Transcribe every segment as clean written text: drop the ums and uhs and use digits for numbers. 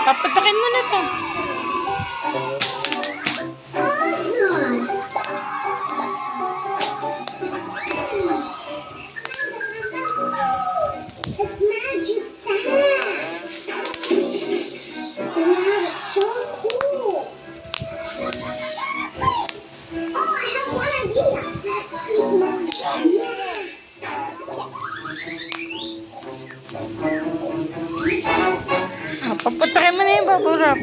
Papatakin mo na to. It's magic sand. Wow, it's so cool. Oh, I have one idea. Let's keep more. Yes. Papatakin mo na yung bubble wrap.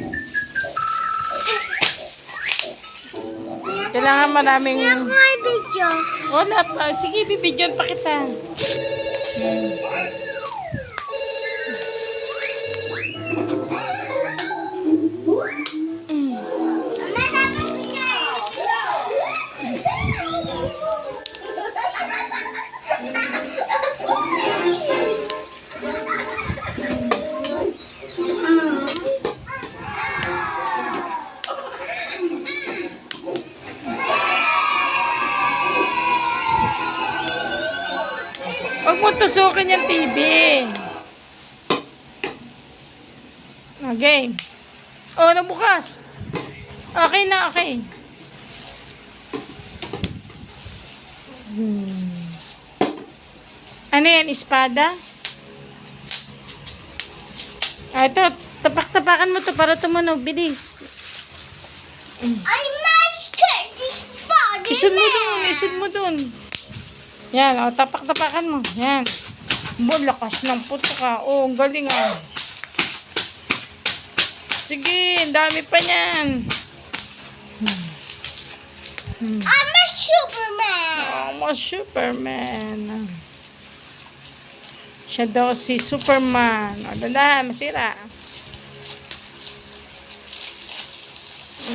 Kailangan maraming... May video. Wala pa. Sige, bibidyon pa kita. Huwag mo tusukin yung TV. Okay. Oh, nabukas. Okay na, okay. Ano yan, espada? Ito, tapak-tapakan mo to para tumunog. Bilis. I mastered this body. Isud mo dun. Yan, o, tapak-tapakan mo. Yan. Lakas ng puto ka. Oh, ang galing ah. Sige, dami pa niyan. I'm a Superman. Oh, Superman. Siya daw si Superman. O, dandahan, masira.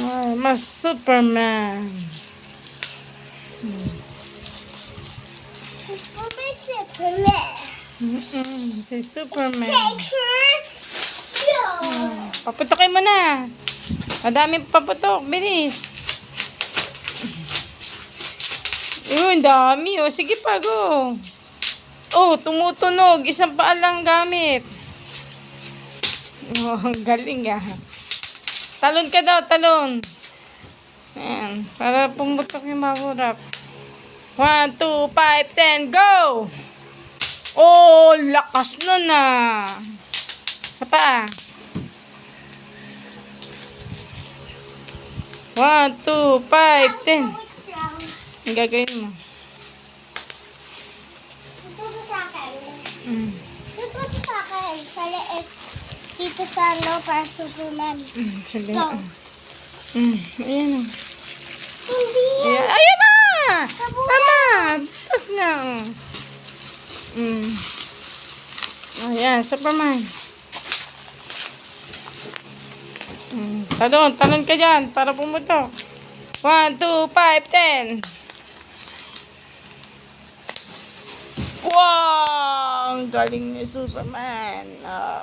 Oh, mas Superman. Superman. Si Superman. Picture. Show. Paputokin mo na. Madaming paputok. Bilis. Yun, dami. O, sige pa, go. Oh, tumutunog. Isang paa lang gamit. Oh, galing ah. Talon ka daw, talon. Ayan, para pumutok yung mahurap. 1, 2, 5, 10, go! Oh, lakas na na. Sa paa. 1, 2, 5, 10. Ang gagawin mo. Ito sa akin. Mm. Ito sa akin. Sa leeg. Dito sa ano, para Superman. Sige. Go. Ayan o. Hindi yan. Ayan na! Tama! Tapos nga. Ayan, Superman. Talon ka dyan para pumutok. 1, 2, 5, 10. Wow! Ang galing ni Superman.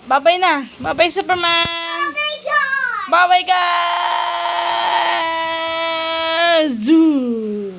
Babay na. Babay, Superman. Oh my God! Babay, guys! Zoo!